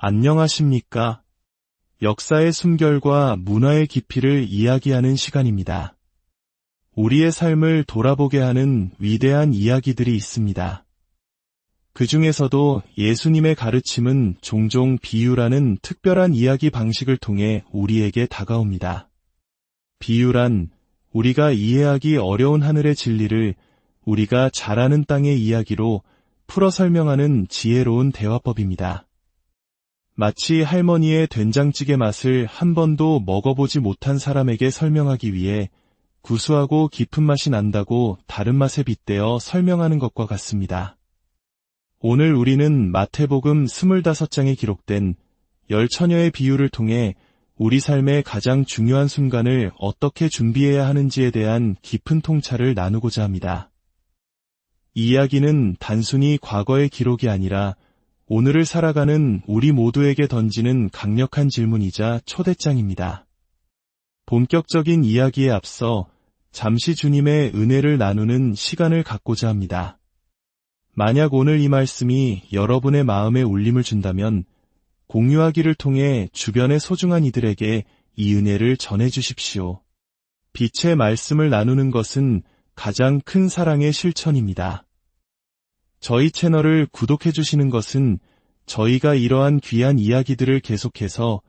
안녕하십니까? 역사의 숨결과 문화의 깊이를 이야기하는 시간입니다. 우리의 삶을 돌아보게 하는 위대한 이야기들이 있습니다. 그 중에서도 예수님의 가르침은 종종 비유라는 특별한 이야기 방식을 통해 우리에게 다가옵니다. 비유란 우리가 이해하기 어려운 하늘의 진리를 우리가 잘 아는 땅의 이야기로 풀어 설명하는 지혜로운 대화법입니다. 마치 할머니의 된장찌개 맛을 한 번도 먹어보지 못한 사람에게 설명하기 위해 구수하고 깊은 맛이 난다고 다른 맛에 빗대어 설명하는 것과 같습니다. 오늘 우리는 마태복음 25장에 기록된 10처녀의 비유를 통해 우리 삶의 가장 중요한 순간을 어떻게 준비해야 하는지에 대한 깊은 통찰을 나누고자 합니다. 이 이야기는 단순히 과거의 기록이 아니라 오늘을 살아가는 우리 모두에게 던지는 강력한 질문이자 초대장입니다. 본격적인 이야기에 앞서 잠시 주님의 은혜를 나누는 시간을 갖고자 합니다. 만약 오늘 이 말씀이 여러분의 마음에 울림을 준다면 공유하기를 통해 주변의 소중한 이들에게 이 은혜를 전해주십시오. 빛의 말씀을 나누는 것은 가장 큰 사랑의 실천입니다. 저희 채널을 구독해주시는 것은 저희가 이러한 귀한 이야기들을 계속해서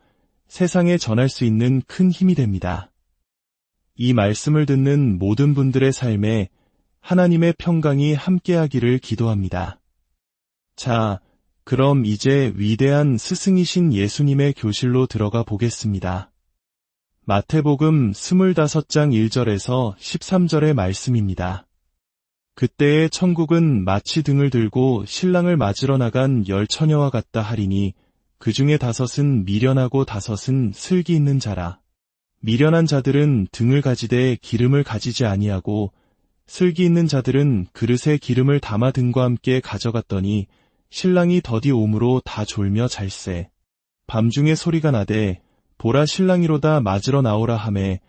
세상에 전할 수 있는 큰 힘이 됩니다. 이 말씀을 듣는 모든 분들의 삶에 하나님의 평강이 함께하기를 기도합니다. 자, 그럼 이제 위대한 스승이신 예수님의 교실로 들어가 보겠습니다. 마태복음 25장 1절에서 13절의 말씀입니다. 그때의 천국은 마치 등을 들고 신랑을 맞으러 나간 10처녀와 같다 하리니 그 중에 5은 미련하고 5은 슬기 있는 자라. 미련한 자들은 등을 가지되 기름을 가지지 아니하고 슬기 있는 자들은 그릇에 기름을 담아 등과 함께 가져갔더니 신랑이 더디 오므로 다 졸며 잘세. 밤중에 소리가 나되 보라 신랑이로다 맞으러 나오라 하매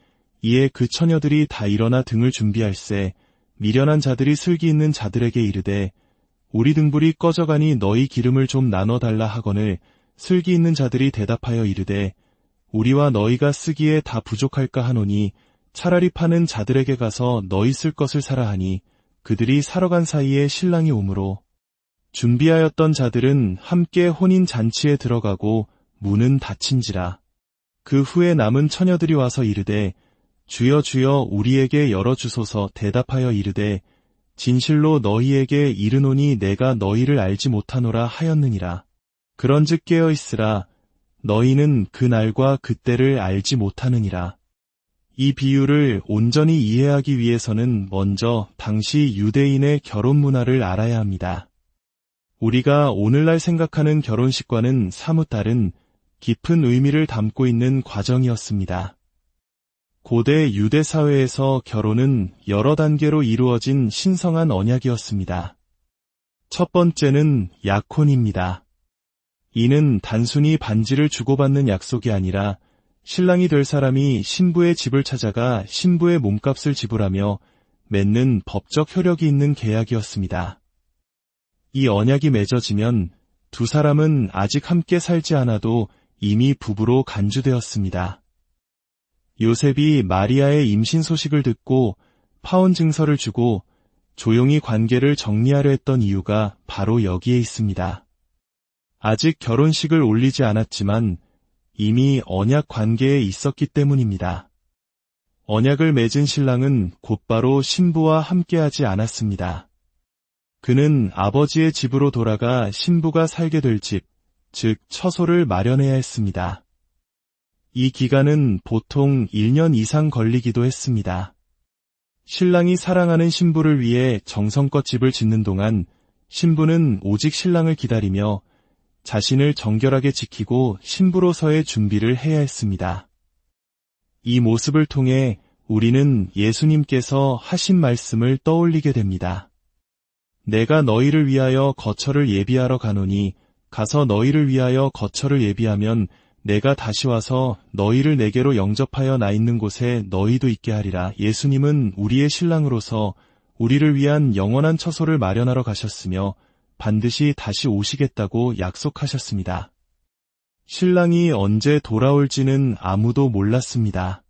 이에 그 처녀들이 다 일어나 등을 준비할세. 미련한 자들이 슬기 있는 자들에게 이르되 우리 등불이 꺼져가니 너희 기름을 좀 나눠달라 하거늘 슬기 있는 자들이 대답하여 이르되 우리와 너희가 쓰기에 다 부족할까 하노니 차라리 파는 자들에게 가서 너희 쓸 것을 사라 하니 그들이 사러 간 사이에 신랑이 오므로 준비하였던 자들은 함께 혼인 잔치에 들어가고 문은 닫힌지라. 그 후에 남은 처녀들이 와서 이르되 주여 주여 우리에게 열어주소서. 대답하여 이르되 진실로 너희에게 이르노니 내가 너희를 알지 못하노라 하였느니라. 그런즉 깨어있으라. 너희는 그 날과 그때를 알지 못하느니라. 이 비유를 온전히 이해하기 위해서는 먼저 당시 유대인의 결혼 문화를 알아야 합니다. 우리가 오늘날 생각하는 결혼식과는 사뭇 다른 깊은 의미를 담고 있는 과정이었습니다. 고대 유대 사회에서 결혼은 여러 단계로 이루어진 신성한 언약이었습니다. 첫 번째는 약혼입니다. 이는 단순히 반지를 주고받는 약속이 아니라 신랑이 될 사람이 신부의 집을 찾아가 신부의 몸값을 지불하며 맺는 법적 효력이 있는 계약이었습니다. 이 언약이 맺어지면 두 사람은 아직 함께 살지 않아도 이미 부부로 간주되었습니다. 요셉이 마리아의 임신 소식을 듣고 파혼 증서를 주고 조용히 관계를 정리하려 했던 이유가 바로 여기에 있습니다. 아직 결혼식을 올리지 않았지만 이미 언약 관계에 있었기 때문입니다. 언약을 맺은 신랑은 곧바로 신부와 함께하지 않았습니다. 그는 아버지의 집으로 돌아가 신부가 살게 될 집, 즉 처소를 마련해야 했습니다. 이 기간은 보통 1년 이상 걸리기도 했습니다. 신랑이 사랑하는 신부를 위해 정성껏 집을 짓는 동안 신부는 오직 신랑을 기다리며 자신을 정결하게 지키고 신부로서의 준비를 해야 했습니다. 이 모습을 통해 우리는 예수님께서 하신 말씀을 떠올리게 됩니다. 내가 너희를 위하여 거처를 예비하러 가노니 가서 너희를 위하여 거처를 예비하면 내가 다시 와서 너희를 내게로 영접하여 나 있는 곳에 너희도 있게 하리라. 예수님은 우리의 신랑으로서 우리를 위한 영원한 처소를 마련하러 가셨으며 반드시 다시 오시겠다고 약속하셨습니다. 신랑이 언제 돌아올지는 아무도 몰랐습니다.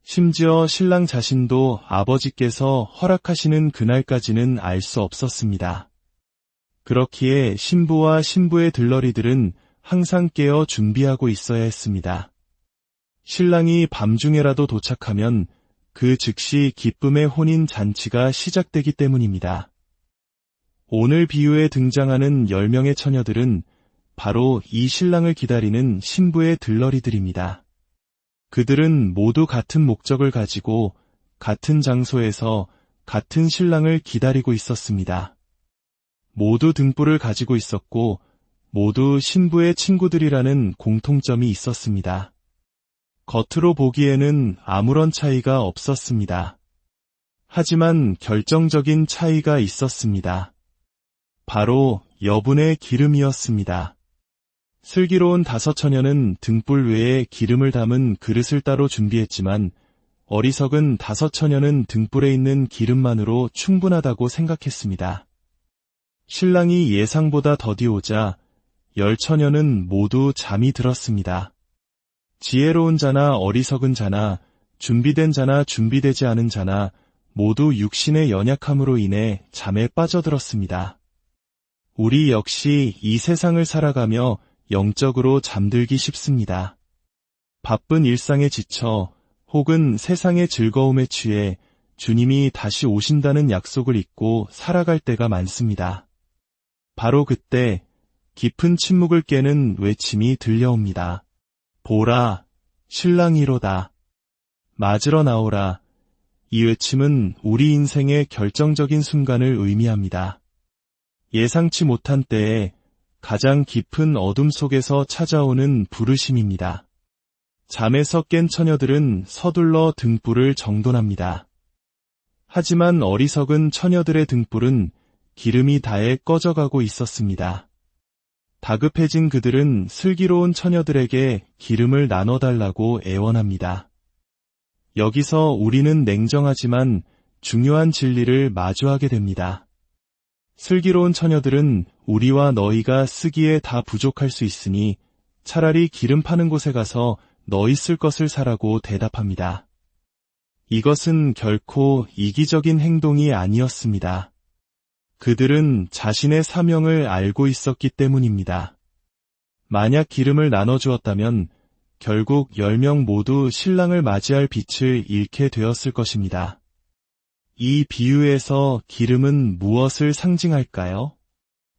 심지어 신랑 자신도 아버지께서 허락하시는 그날까지는 알 수 없었습니다. 그렇기에 신부와 신부의 들러리들은 항상 깨어 준비하고 있어야 했습니다. 신랑이 밤중에라도 도착하면 그 즉시 기쁨의 혼인 잔치가 시작되기 때문입니다. 오늘 비유에 등장하는 10명의 처녀들은 바로 이 신랑을 기다리는 신부의 들러리들입니다. 그들은 모두 같은 목적을 가지고 같은 장소에서 같은 신랑을 기다리고 있었습니다. 모두 등불을 가지고 있었고 모두 신부의 친구들이라는 공통점이 있었습니다. 겉으로 보기에는 아무런 차이가 없었습니다. 하지만 결정적인 차이가 있었습니다. 바로 여분의 기름이었습니다. 슬기로운 5처녀는 등불 외에 기름을 담은 그릇을 따로 준비했지만 어리석은 5처녀는 등불에 있는 기름만으로 충분하다고 생각했습니다. 신랑이 예상보다 더디 오자 10처녀는 모두 잠이 들었습니다. 지혜로운 자나 어리석은 자나 준비된 자나 준비되지 않은 자나 모두 육신의 연약함으로 인해 잠에 빠져들었습니다. 우리 역시 이 세상을 살아가며 영적으로 잠들기 쉽습니다. 바쁜 일상에 지쳐 혹은 세상의 즐거움에 취해 주님이 다시 오신다는 약속을 잊고 살아갈 때가 많습니다. 바로 그때 깊은 침묵을 깨는 외침이 들려옵니다. 보라, 신랑이로다. 맞으러 나오라. 이 외침은 우리 인생의 결정적인 순간을 의미합니다. 예상치 못한 때에 가장 깊은 어둠 속에서 찾아오는 부르심입니다. 잠에서 깬 처녀들은 서둘러 등불을 정돈합니다. 하지만 어리석은 처녀들의 등불은 기름이 다해 꺼져가고 있었습니다. 다급해진 그들은 슬기로운 처녀들에게 기름을 나눠달라고 애원합니다. 여기서 우리는 냉정하지만 중요한 진리를 마주하게 됩니다. 슬기로운 처녀들은 우리와 너희가 쓰기에 다 부족할 수 있으니 차라리 기름 파는 곳에 가서 너희 쓸 것을 사라고 대답합니다. 이것은 결코 이기적인 행동이 아니었습니다. 그들은 자신의 사명을 알고 있었기 때문입니다. 만약 기름을 나눠주었다면 결국 10명 모두 신랑을 맞이할 빛을 잃게 되었을 것입니다. 이 비유에서 기름은 무엇을 상징할까요?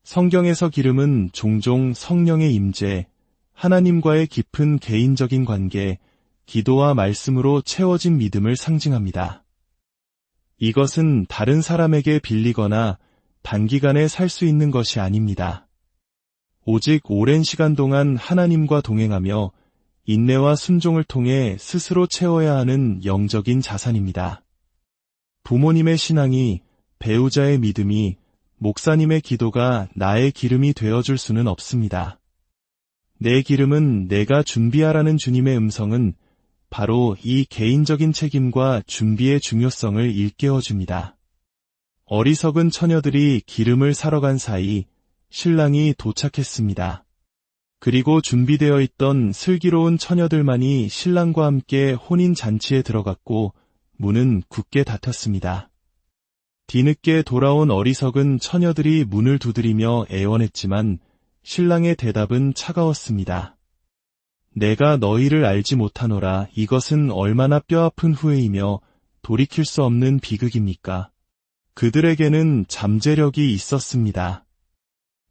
성경에서 기름은 종종 성령의 임재, 하나님과의 깊은 개인적인 관계, 기도와 말씀으로 채워진 믿음을 상징합니다. 이것은 다른 사람에게 빌리거나 단기간에 살 수 있는 것이 아닙니다. 오직 오랜 시간 동안 하나님과 동행하며 인내와 순종을 통해 스스로 채워야 하는 영적인 자산입니다. 부모님의 신앙이, 배우자의 믿음이, 목사님의 기도가 나의 기름이 되어줄 수는 없습니다. 내 기름은 내가 준비하라는 주님의 음성은 바로 이 개인적인 책임과 준비의 중요성을 일깨워줍니다. 어리석은 처녀들이 기름을 사러 간 사이 신랑이 도착했습니다. 그리고 준비되어 있던 슬기로운 처녀들만이 신랑과 함께 혼인잔치에 들어갔고 문은 굳게 닫혔습니다. 뒤늦게 돌아온 어리석은 처녀들이 문을 두드리며 애원했지만 신랑의 대답은 차가웠습니다. 내가 너희를 알지 못하노라. 이것은 얼마나 뼈아픈 후회이며 돌이킬 수 없는 비극입니까? 그들에게는 잠재력이 있었습니다.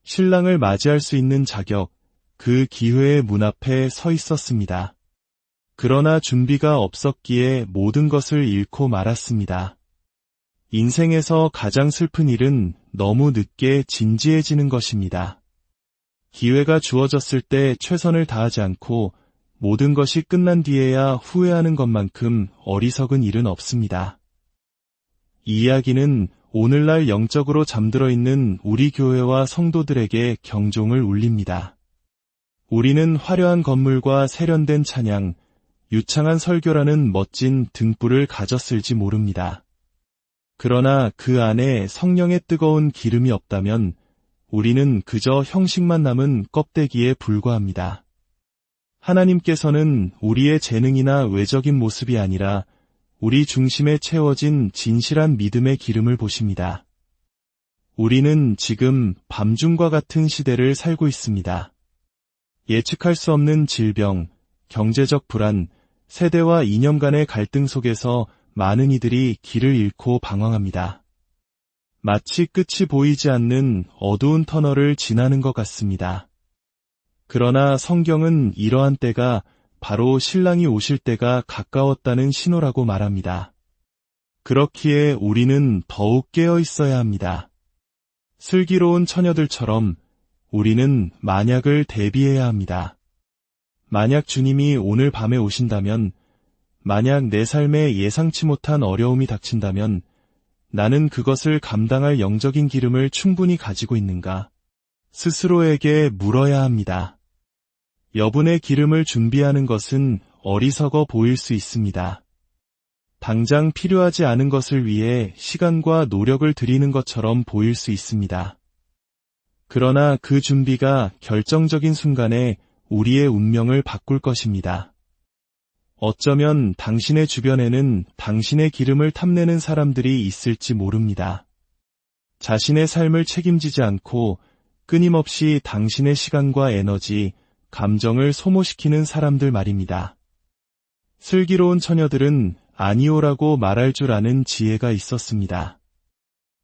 신랑을 맞이할 수 있는 자격, 그 기회의 문 앞에 서 있었습니다. 그러나 준비가 없었기에 모든 것을 잃고 말았습니다. 인생에서 가장 슬픈 일은 너무 늦게 진지해지는 것입니다. 기회가 주어졌을 때 최선을 다하지 않고 모든 것이 끝난 뒤에야 후회하는 것만큼 어리석은 일은 없습니다. 이 이야기는 오늘날 영적으로 잠들어 있는 우리 교회와 성도들에게 경종을 울립니다. 우리는 화려한 건물과 세련된 찬양, 유창한 설교라는 멋진 등불을 가졌을지 모릅니다. 그러나 그 안에 성령의 뜨거운 기름이 없다면 우리는 그저 형식만 남은 껍데기에 불과합니다. 하나님께서는 우리의 재능이나 외적인 모습이 아니라 우리 중심에 채워진 진실한 믿음의 기름을 보십니다. 우리는 지금 밤중과 같은 시대를 살고 있습니다. 예측할 수 없는 질병, 경제적 불안, 세대와 이념 간의 갈등 속에서 많은 이들이 길을 잃고 방황합니다. 마치 끝이 보이지 않는 어두운 터널을 지나는 것 같습니다. 그러나 성경은 이러한 때가 바로 신랑이 오실 때가 가까웠다는 신호라고 말합니다. 그렇기에 우리는 더욱 깨어 있어야 합니다. 슬기로운 처녀들처럼 우리는 만약을 대비해야 합니다. 만약 주님이 오늘 밤에 오신다면, 만약 내 삶에 예상치 못한 어려움이 닥친다면 나는 그것을 감당할 영적인 기름을 충분히 가지고 있는가? 스스로에게 물어야 합니다. 여분의 기름을 준비하는 것은 어리석어 보일 수 있습니다. 당장 필요하지 않은 것을 위해 시간과 노력을 들이는 것처럼 보일 수 있습니다. 그러나 그 준비가 결정적인 순간에 우리의 운명을 바꿀 것입니다. 어쩌면 당신의 주변에는 당신의 기름을 탐내는 사람들이 있을지 모릅니다. 자신의 삶을 책임지지 않고 끊임없이 당신의 시간과 에너지, 감정을 소모시키는 사람들 말입니다. 슬기로운 처녀들은 아니오라고 말할 줄 아는 지혜가 있었습니다.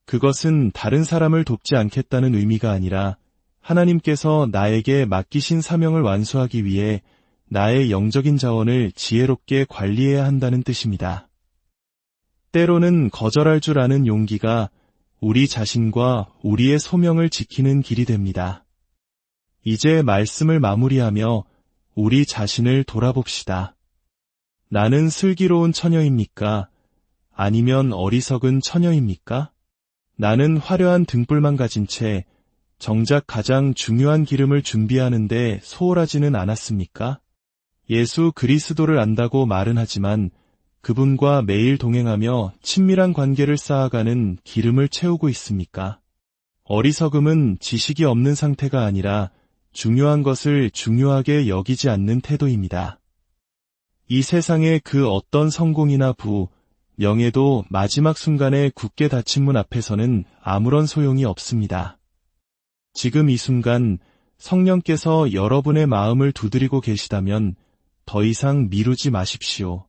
그것은 다른 사람을 돕지 않겠다는 의미가 아니라 하나님께서 나에게 맡기신 사명을 완수하기 위해 나의 영적인 자원을 지혜롭게 관리해야 한다는 뜻입니다. 때로는 거절할 줄 아는 용기가 우리 자신과 우리의 소명을 지키는 길이 됩니다. 이제 말씀을 마무리하며 우리 자신을 돌아봅시다. 나는 슬기로운 처녀입니까? 아니면 어리석은 처녀입니까? 나는 화려한 등불만 가진 채 정작 가장 중요한 기름을 준비하는데 소홀하지는 않았습니까? 예수 그리스도를 안다고 말은 하지만 그분과 매일 동행하며 친밀한 관계를 쌓아가는 기름을 채우고 있습니까? 어리석음은 지식이 없는 상태가 아니라 중요한 것을 중요하게 여기지 않는 태도입니다. 이 세상의 그 어떤 성공이나 부, 명예도 마지막 순간에 굳게 닫힌 문 앞에서는 아무런 소용이 없습니다. 지금 이 순간 성령께서 여러분의 마음을 두드리고 계시다면 더 이상 미루지 마십시오.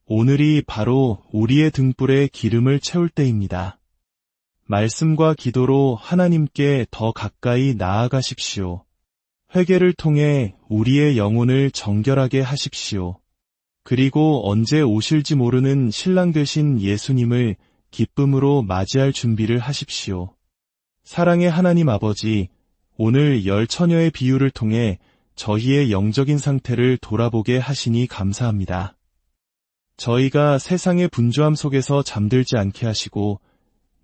오늘이 바로 우리의 등불에 기름을 채울 때입니다. 말씀과 기도로 하나님께 더 가까이 나아가십시오. 회개를 통해 우리의 영혼을 정결하게 하십시오. 그리고 언제 오실지 모르는 신랑 되신 예수님을 기쁨으로 맞이할 준비를 하십시오. 사랑의 하나님 아버지, 오늘 10처녀의 비유를 통해 저희의 영적인 상태를 돌아보게 하시니 감사합니다. 저희가 세상의 분주함 속에서 잠들지 않게 하시고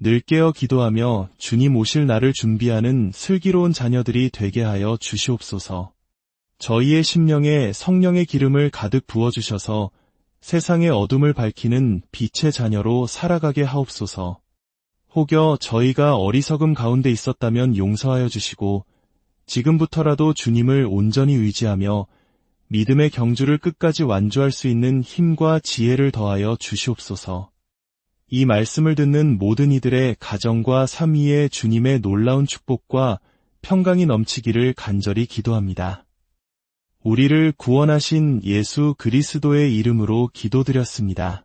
늘 깨어 기도하며 주님 오실 날을 준비하는 슬기로운 자녀들이 되게 하여 주시옵소서. 저희의 심령에 성령의 기름을 가득 부어주셔서 세상의 어둠을 밝히는 빛의 자녀로 살아가게 하옵소서. 혹여 저희가 어리석음 가운데 있었다면 용서하여 주시고 지금부터라도 주님을 온전히 의지하며 믿음의 경주를 끝까지 완주할 수 있는 힘과 지혜를 더하여 주시옵소서. 이 말씀을 듣는 모든 이들의 가정과 삶 위에 주님의 놀라운 축복과 평강이 넘치기를 간절히 기도합니다. 우리를 구원하신 예수 그리스도의 이름으로 기도드렸습니다.